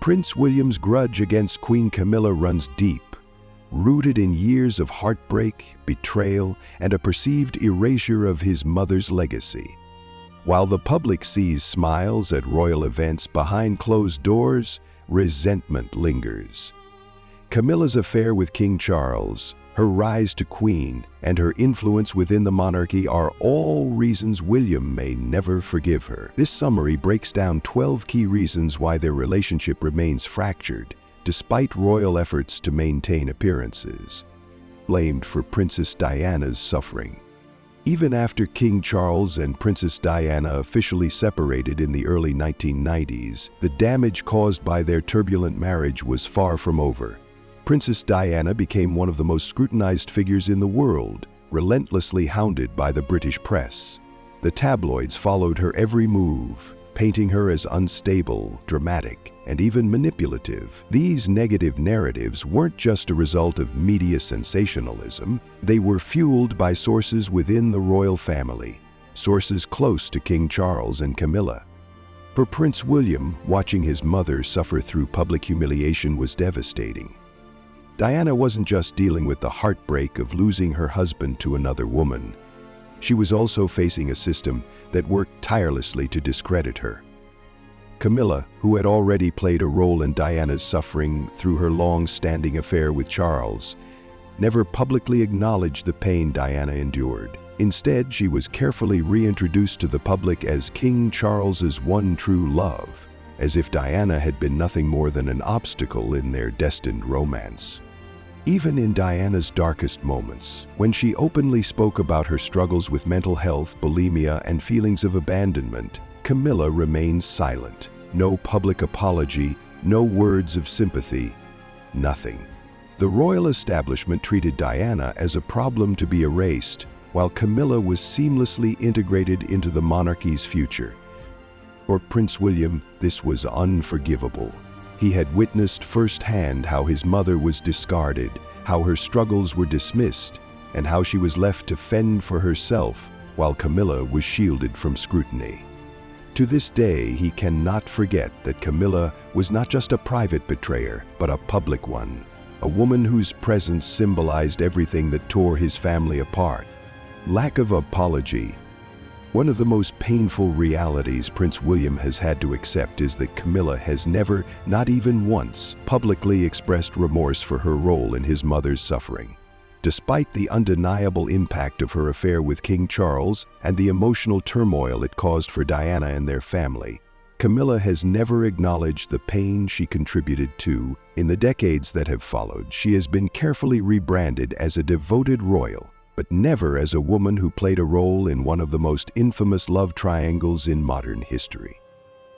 Prince William's grudge against Queen Camilla runs deep, rooted in years of heartbreak, betrayal, and a perceived erasure of his mother's legacy. While the public sees smiles at royal events, behind closed doors, resentment lingers. Camilla's affair with King Charles, her rise to queen, and her influence within the monarchy are all reasons William may never forgive her. This summary breaks down 12 key reasons why their relationship remains fractured, despite royal efforts to maintain appearances. Blamed for Princess Diana's suffering. Even after King Charles and Princess Diana officially separated in the early 1990s, the damage caused by their turbulent marriage was far from over. Princess Diana became one of the most scrutinized figures in the world, relentlessly hounded by the British press. The tabloids followed her every move, painting her as unstable, dramatic, and even manipulative. These negative narratives weren't just a result of media sensationalism. They were fueled by sources within the royal family, sources close to King Charles and Camilla. For Prince William, watching his mother suffer through public humiliation was devastating. Diana wasn't just dealing with the heartbreak of losing her husband to another woman. She was also facing a system that worked tirelessly to discredit her. Camilla, who had already played a role in Diana's suffering through her long-standing affair with Charles, never publicly acknowledged the pain Diana endured. Instead, she was carefully reintroduced to the public as King Charles's one true love, as if Diana had been nothing more than an obstacle in their destined romance. Even in Diana's darkest moments, when she openly spoke about her struggles with mental health, bulimia, and feelings of abandonment, Camilla remained silent. No public apology, no words of sympathy, nothing. The royal establishment treated Diana as a problem to be erased, while Camilla was seamlessly integrated into the monarchy's future. For Prince William, this was unforgivable. He had witnessed firsthand how his mother was discarded, how her struggles were dismissed, and how she was left to fend for herself while Camilla was shielded from scrutiny. To this day, he cannot forget that Camilla was not just a private betrayer, but a public one, a woman whose presence symbolized everything that tore his family apart. Lack of apology. One of the most painful realities Prince William has had to accept is that Camilla has never, not even once, publicly expressed remorse for her role in his mother's suffering. Despite the undeniable impact of her affair with King Charles and the emotional turmoil it caused for Diana and their family, Camilla has never acknowledged the pain she contributed to. In the decades that have followed, she has been carefully rebranded as a devoted royal, but never as a woman who played a role in one of the most infamous love triangles in modern history.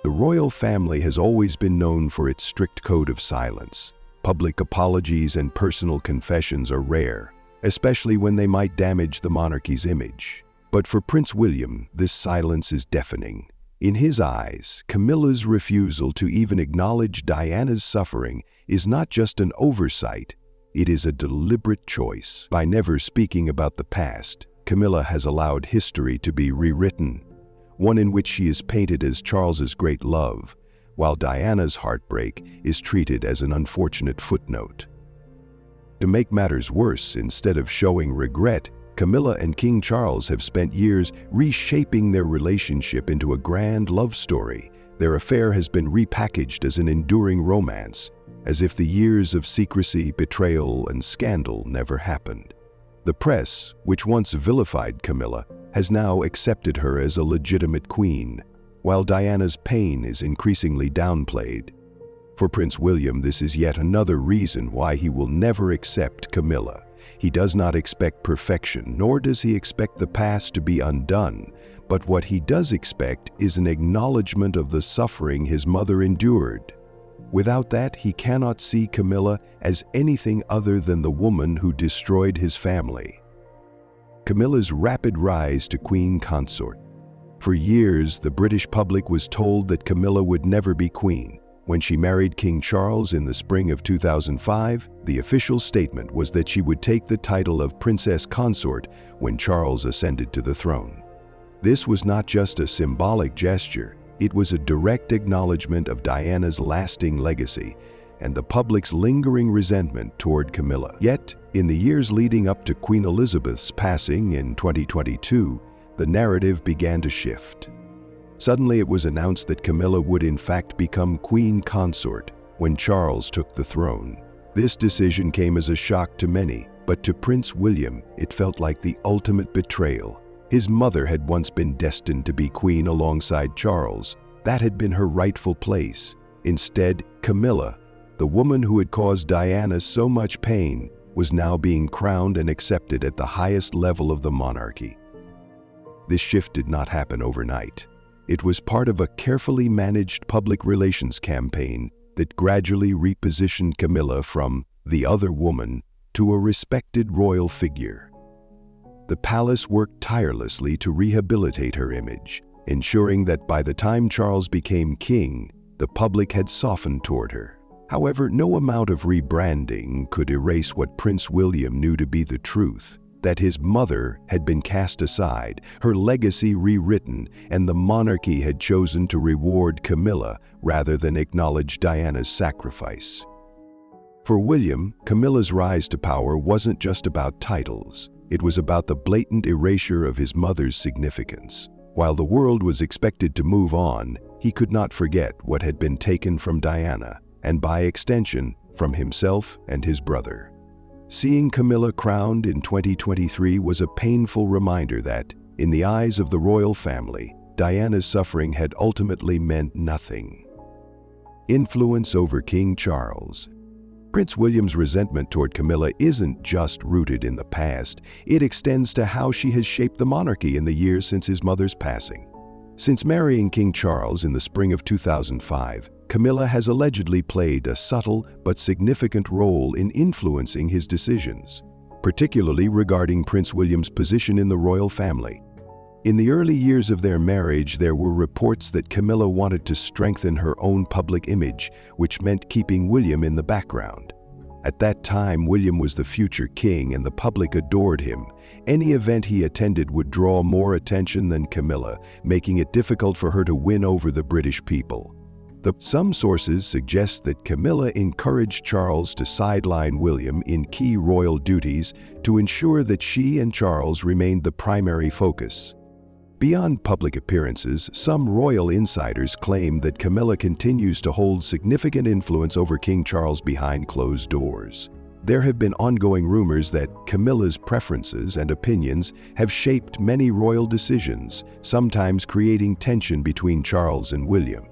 The royal family has always been known for its strict code of silence. Public apologies and personal confessions are rare, especially when they might damage the monarchy's image. But for Prince William, this silence is deafening. In his eyes, Camilla's refusal to even acknowledge Diana's suffering is not just an oversight, it is a deliberate choice. By never speaking about the past, Camilla has allowed history to be rewritten, one in which she is painted as Charles's great love, while Diana's heartbreak is treated as an unfortunate footnote. To make matters worse, instead of showing regret, Camilla and King Charles have spent years reshaping their relationship into a grand love story. Their affair has been repackaged as an enduring romance, as if the years of secrecy, betrayal, and scandal never happened. The press, which once vilified Camilla, has now accepted her as a legitimate queen, while Diana's pain is increasingly downplayed. For Prince William, this is yet another reason why he will never accept Camilla. He does not expect perfection, nor does he expect the past to be undone, but what he does expect is an acknowledgement of the suffering his mother endured. Without that, he cannot see Camilla as anything other than the woman who destroyed his family. Camilla's rapid rise to queen consort. For years, the British public was told that Camilla would never be queen. When she married King Charles in the spring of 2005, the official statement was that she would take the title of Princess Consort when Charles ascended to the throne. This was not just a symbolic gesture, It was a direct acknowledgement of Diana's lasting legacy and the public's lingering resentment toward Camilla. Yet, in the years leading up to Queen Elizabeth's passing in 2022, the narrative began to shift. Suddenly it was announced that Camilla would in fact become Queen Consort when Charles took the throne. This decision came as a shock to many, but to Prince William, it felt like the ultimate betrayal. His mother had once been destined to be queen alongside Charles. That had been her rightful place. Instead, Camilla, the woman who had caused Diana so much pain, was now being crowned and accepted at the highest level of the monarchy. This shift did not happen overnight. It was part of a carefully managed public relations campaign that gradually repositioned Camilla from the other woman to a respected royal figure. The palace worked tirelessly to rehabilitate her image, ensuring that by the time Charles became king, the public had softened toward her. However, no amount of rebranding could erase what Prince William knew to be the truth, that his mother had been cast aside, her legacy rewritten, and the monarchy had chosen to reward Camilla rather than acknowledge Diana's sacrifice. For William, Camilla's rise to power wasn't just about titles. It was about the blatant erasure of his mother's significance. While the world was expected to move on, he could not forget what had been taken from Diana, and by extension, from himself and his brother. Seeing Camilla crowned in 2023 was a painful reminder that, in the eyes of the royal family, Diana's suffering had ultimately meant nothing. Influence over King Charles. Prince William's resentment toward Camilla isn't just rooted in the past, it extends to how she has shaped the monarchy in the years since his mother's passing. Since marrying King Charles in the spring of 2005, Camilla has allegedly played a subtle but significant role in influencing his decisions, particularly regarding Prince William's position in the royal family. In the early years of their marriage, there were reports that Camilla wanted to strengthen her own public image, which meant keeping William in the background. At that time, William was the future king and the public adored him. Any event he attended would draw more attention than Camilla, making it difficult for her to win over the British people. Some sources suggest that Camilla encouraged Charles to sideline William in key royal duties to ensure that she and Charles remained the primary focus. Beyond public appearances, some royal insiders claim that Camilla continues to hold significant influence over King Charles behind closed doors. There have been ongoing rumors that Camilla's preferences and opinions have shaped many royal decisions, sometimes creating tension between Charles and William.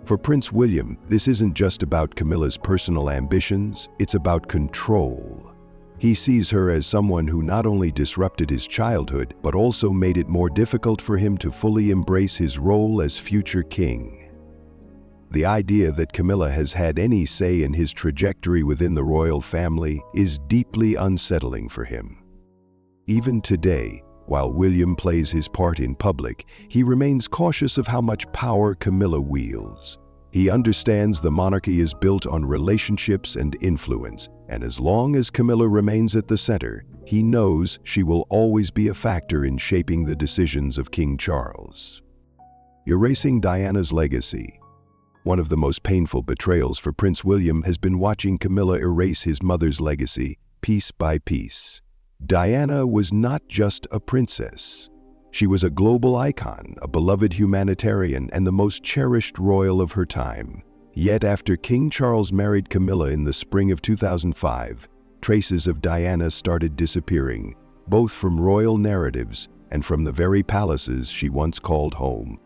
For Prince William, this isn't just about Camilla's personal ambitions, it's about control. He sees her as someone who not only disrupted his childhood, but also made it more difficult for him to fully embrace his role as future king. The idea that Camilla has had any say in his trajectory within the royal family is deeply unsettling for him. Even today, while William plays his part in public, he remains cautious of how much power Camilla wields. He understands the monarchy is built on relationships and influence, and as long as Camilla remains at the center, he knows she will always be a factor in shaping the decisions of King Charles. Erasing Diana's legacy. One of the most painful betrayals for Prince William has been watching Camilla erase his mother's legacy, piece by piece. Diana was not just a princess. She was a global icon, a beloved humanitarian, and the most cherished royal of her time. Yet after King Charles married Camilla in the spring of 2005, traces of Diana started disappearing, both from royal narratives and from the very palaces she once called home.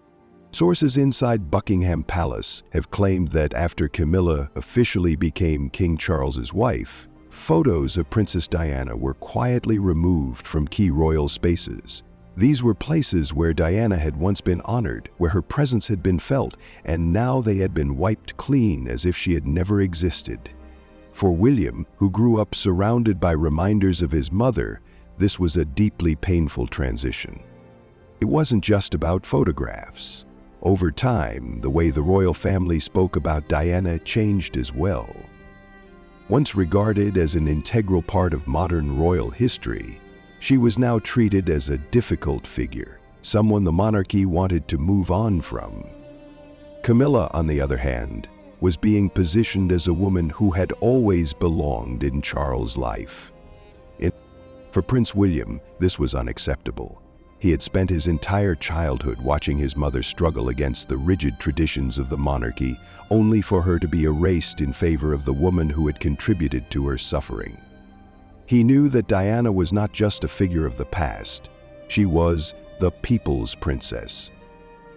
Sources inside Buckingham Palace have claimed that after Camilla officially became King Charles's wife, photos of Princess Diana were quietly removed from key royal spaces. These were places where Diana had once been honored, where her presence had been felt, and now they had been wiped clean as if she had never existed. For William, who grew up surrounded by reminders of his mother, this was a deeply painful transition. It wasn't just about photographs. Over time, the way the royal family spoke about Diana changed as well. Once regarded as an integral part of modern royal history, she was now treated as a difficult figure, someone the monarchy wanted to move on from. Camilla, on the other hand, was being positioned as a woman who had always belonged in Charles' life. For Prince William, this was unacceptable. He had spent his entire childhood watching his mother struggle against the rigid traditions of the monarchy, only for her to be erased in favor of the woman who had contributed to her suffering. He knew that Diana was not just a figure of the past, she was the people's princess.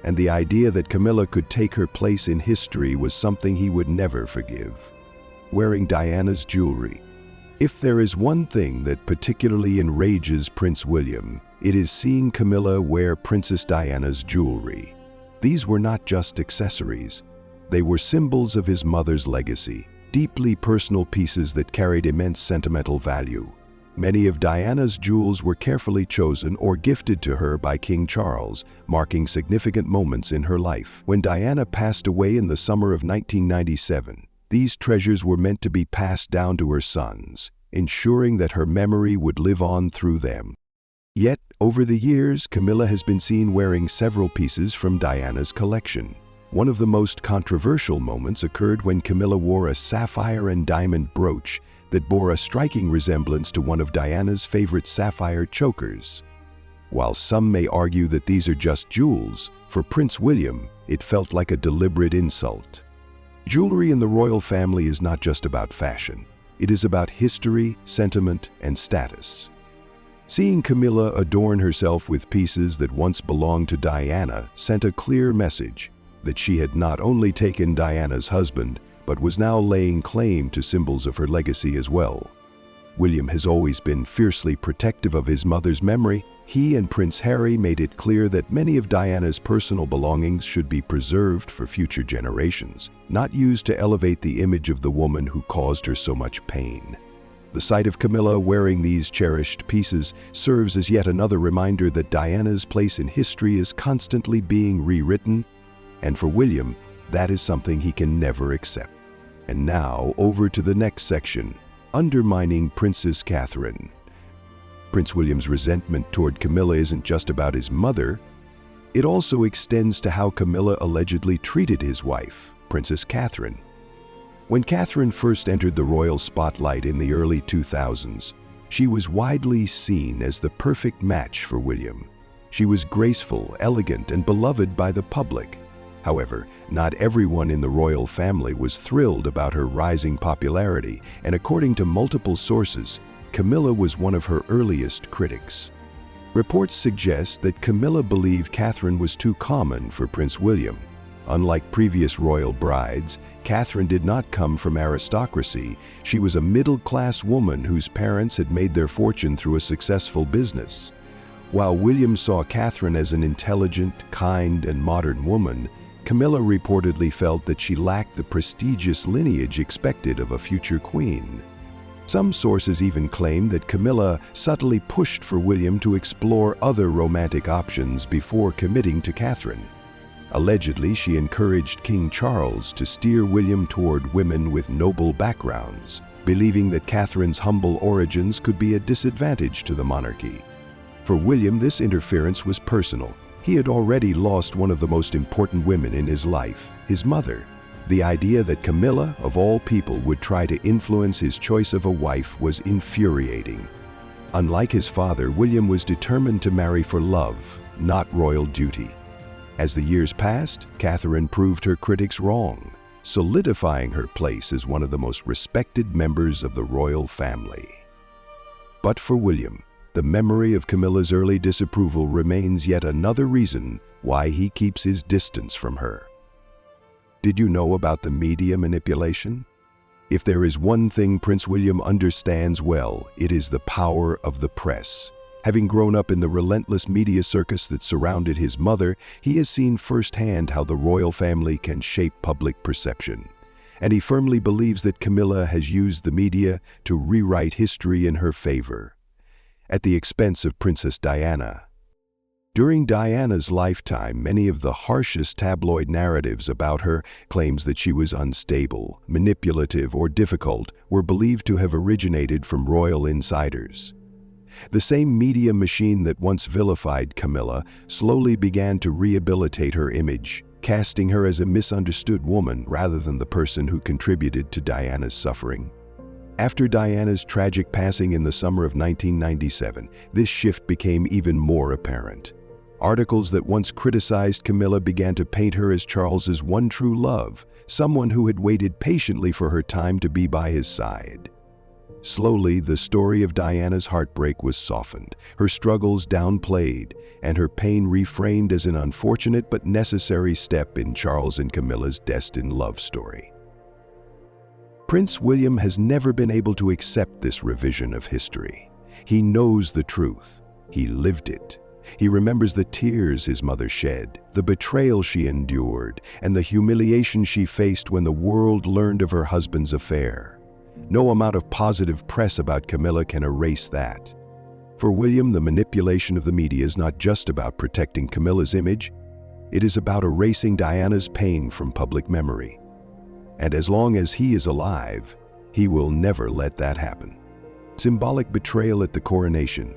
And the idea that Camilla could take her place in history was something he would never forgive. Wearing Diana's jewelry. If there is one thing that particularly enrages Prince William, it is seeing Camilla wear Princess Diana's jewelry. These were not just accessories. They were symbols of his mother's legacy, deeply personal pieces that carried immense sentimental value. Many of Diana's jewels were carefully chosen or gifted to her by King Charles, marking significant moments in her life. When Diana passed away in the summer of 1997, these treasures were meant to be passed down to her sons, ensuring that her memory would live on through them. Yet, over the years, Camilla has been seen wearing several pieces from Diana's collection. One of the most controversial moments occurred when Camilla wore a sapphire and diamond brooch that bore a striking resemblance to one of Diana's favorite sapphire chokers. While some may argue that these are just jewels, for Prince William, it felt like a deliberate insult. Jewelry in the royal family is not just about fashion. It is about history, sentiment, and status. Seeing Camilla adorn herself with pieces that once belonged to Diana sent a clear message that she had not only taken Diana's husband, but was now laying claim to symbols of her legacy as well. William has always been fiercely protective of his mother's memory. He and Prince Harry made it clear that many of Diana's personal belongings should be preserved for future generations, not used to elevate the image of the woman who caused her so much pain. The sight of Camilla wearing these cherished pieces serves as yet another reminder that Diana's place in history is constantly being rewritten, and for William, that is something he can never accept. And now, over to the next section, Undermining Princess Catherine. Prince William's resentment toward Camilla isn't just about his mother. It also extends to how Camilla allegedly treated his wife, Princess Catherine. When Catherine first entered the royal spotlight in the early 2000s, she was widely seen as the perfect match for William. She was graceful, elegant, and beloved by the public. However, not everyone in the royal family was thrilled about her rising popularity, and according to multiple sources, Camilla was one of her earliest critics. Reports suggest that Camilla believed Catherine was too common for Prince William. Unlike previous royal brides, Catherine did not come from aristocracy. She was a middle-class woman whose parents had made their fortune through a successful business. While William saw Catherine as an intelligent, kind, and modern woman, Camilla reportedly felt that she lacked the prestigious lineage expected of a future queen. Some sources even claim that Camilla subtly pushed for William to explore other romantic options before committing to Catherine. Allegedly, she encouraged King Charles to steer William toward women with noble backgrounds, believing that Catherine's humble origins could be a disadvantage to the monarchy. For William, this interference was personal. He had already lost one of the most important women in his life, his mother. The idea that Camilla, of all people, would try to influence his choice of a wife was infuriating. Unlike his father, William was determined to marry for love, not royal duty. As the years passed, Catherine proved her critics wrong, solidifying her place as one of the most respected members of the royal family. But for William, the memory of Camilla's early disapproval remains yet another reason why he keeps his distance from her. Did you know about the media manipulation? If there is one thing Prince William understands well, it is the power of the press. Having grown up in the relentless media circus that surrounded his mother, he has seen firsthand how the royal family can shape public perception. And he firmly believes that Camilla has used the media to rewrite history in her favor, at the expense of Princess Diana. During Diana's lifetime, many of the harshest tabloid narratives about her, claims that she was unstable, manipulative, or difficult, were believed to have originated from royal insiders. The same media machine that once vilified Camilla slowly began to rehabilitate her image, casting her as a misunderstood woman rather than the person who contributed to Diana's suffering. After Diana's tragic passing in the summer of 1997, this shift became even more apparent. Articles that once criticized Camilla began to paint her as Charles's one true love, someone who had waited patiently for her time to be by his side. Slowly, the story of Diana's heartbreak was softened, her struggles downplayed, and her pain reframed as an unfortunate but necessary step in Charles and Camilla's destined love story. Prince William has never been able to accept this revision of history. He knows the truth. He lived it. He remembers the tears his mother shed, the betrayal she endured, and the humiliation she faced when the world learned of her husband's affair. No amount of positive press about Camilla can erase that. For William, the manipulation of the media is not just about protecting Camilla's image, it is about erasing Diana's pain from public memory. And as long as he is alive, he will never let that happen. Symbolic betrayal at the coronation.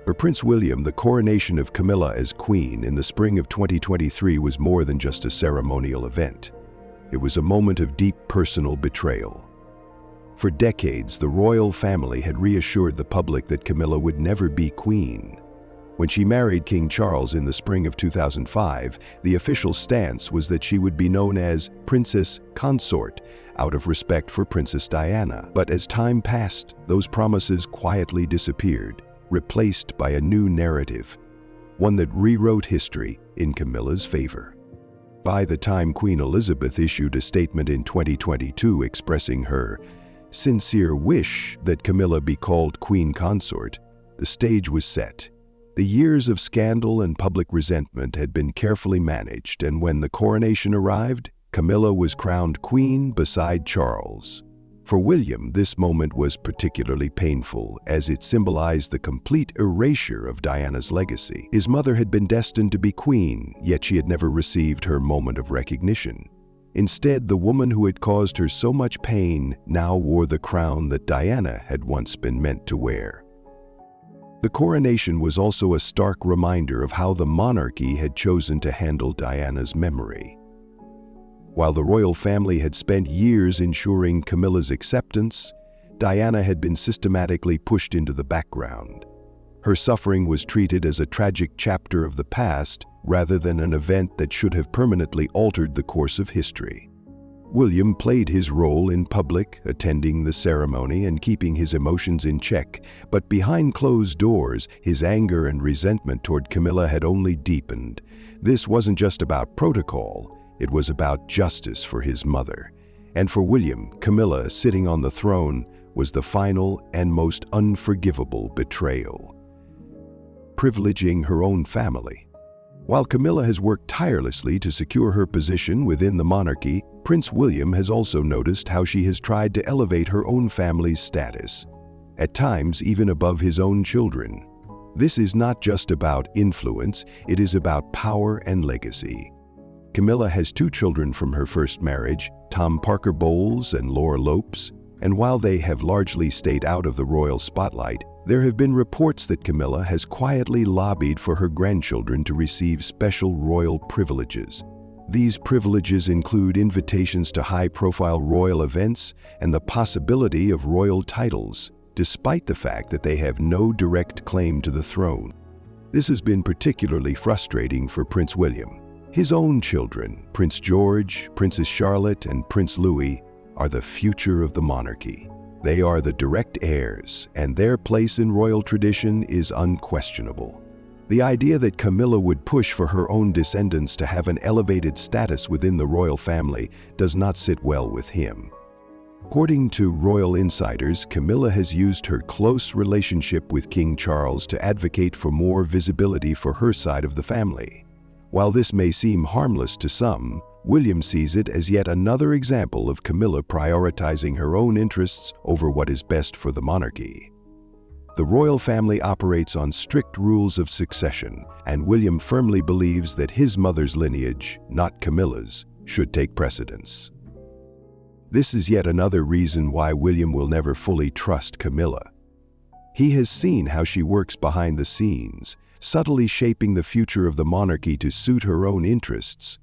For Prince William, the coronation of Camilla as queen in the spring of 2023 was more than just a ceremonial event. It was a moment of deep personal betrayal. For decades, the royal family had reassured the public that Camilla would never be queen. When she married King Charles in the spring of 2005, the official stance was that she would be known as Princess Consort, out of respect for Princess Diana. But as time passed, those promises quietly disappeared, replaced by a new narrative, one that rewrote history in Camilla's favor. By the time Queen Elizabeth issued a statement in 2022 expressing her sincere wish that Camilla be called Queen Consort, the stage was set. The years of scandal and public resentment had been carefully managed, and when the coronation arrived, Camilla was crowned queen beside Charles. For William, this moment was particularly painful, as it symbolized the complete erasure of Diana's legacy. His mother had been destined to be queen, yet she had never received her moment of recognition. Instead, the woman who had caused her so much pain now wore the crown that Diana had once been meant to wear. The coronation was also a stark reminder of how the monarchy had chosen to handle Diana's memory. While the royal family had spent years ensuring Camilla's acceptance, Diana had been systematically pushed into the background. Her suffering was treated as a tragic chapter of the past rather than an event that should have permanently altered the course of history. William played his role in public, attending the ceremony and keeping his emotions in check, but behind closed doors, his anger and resentment toward Camilla had only deepened. This wasn't just about protocol, it was about justice for his mother. And for William, Camilla sitting on the throne was the final and most unforgivable betrayal. Privileging her own family. While Camilla has worked tirelessly to secure her position within the monarchy, Prince William has also noticed how she has tried to elevate her own family's status, at times even above his own children. This is not just about influence, it is about power and legacy. Camilla has 2 children from her first marriage, Tom Parker Bowles and Laura Lopes, and while they have largely stayed out of the royal spotlight, there have been reports that Camilla has quietly lobbied for her grandchildren to receive special royal privileges. These privileges include invitations to high-profile royal events and the possibility of royal titles, despite the fact that they have no direct claim to the throne. This has been particularly frustrating for Prince William. His own children, Prince George, Princess Charlotte, and Prince Louis, are the future of the monarchy. They are the direct heirs, and their place in royal tradition is unquestionable. The idea that Camilla would push for her own descendants to have an elevated status within the royal family does not sit well with him. According to royal insiders, Camilla has used her close relationship with King Charles to advocate for more visibility for her side of the family. While this may seem harmless to some, William sees it as yet another example of Camilla prioritizing her own interests over what is best for the monarchy. The royal family operates on strict rules of succession, and William firmly believes that his mother's lineage, not Camilla's, should take precedence. This is yet another reason why William will never fully trust Camilla. He has seen how she works behind the scenes, subtly shaping the future of the monarchy to suit her own interests.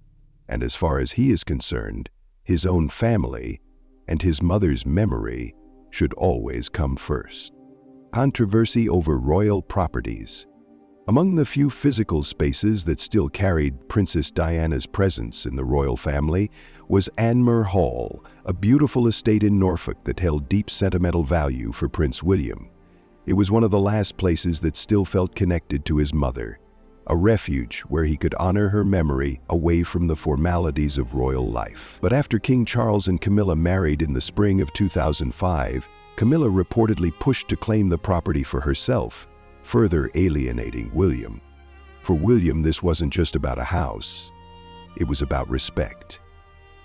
And as far as he is concerned, his own family and his mother's memory should always come first. Controversy over royal properties. Among the few physical spaces that still carried Princess Diana's presence in the royal family was Anmer Hall, a beautiful estate in Norfolk that held deep sentimental value for Prince William. It was one of the last places that still felt connected to his mother, a refuge where he could honor her memory away from the formalities of royal life. But after King Charles and Camilla married in the spring of 2005, Camilla reportedly pushed to claim the property for herself, further alienating William. For William, this wasn't just about a house. It was about respect.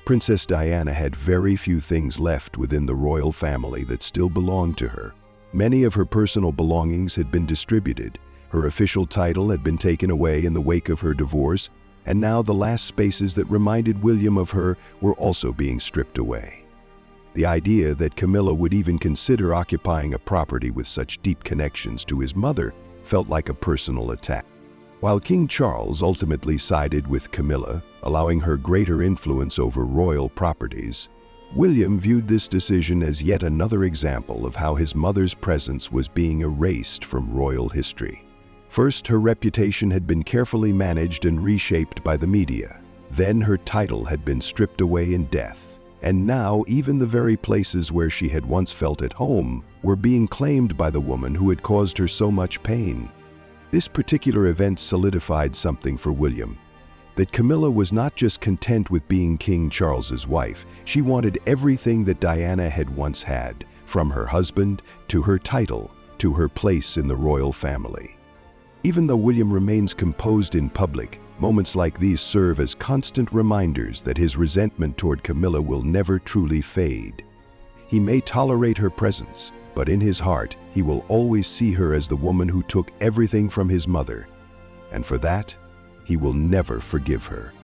Princess Diana had very few things left within the royal family that still belonged to her. Many of her personal belongings had been distributed, her official title had been taken away in the wake of her divorce, and now the last spaces that reminded William of her were also being stripped away. The idea that Camilla would even consider occupying a property with such deep connections to his mother felt like a personal attack. While King Charles ultimately sided with Camilla, allowing her greater influence over royal properties, William viewed this decision as yet another example of how his mother's presence was being erased from royal history. First, her reputation had been carefully managed and reshaped by the media. Then her title had been stripped away in death. And now, even the very places where she had once felt at home were being claimed by the woman who had caused her so much pain. This particular event solidified something for William, that Camilla was not just content with being King Charles's wife. She wanted everything that Diana had once had, from her husband to her title to her place in the royal family. Even though William remains composed in public, moments like these serve as constant reminders that his resentment toward Camilla will never truly fade. He may tolerate her presence, but in his heart, he will always see her as the woman who took everything from his mother, and for that, he will never forgive her.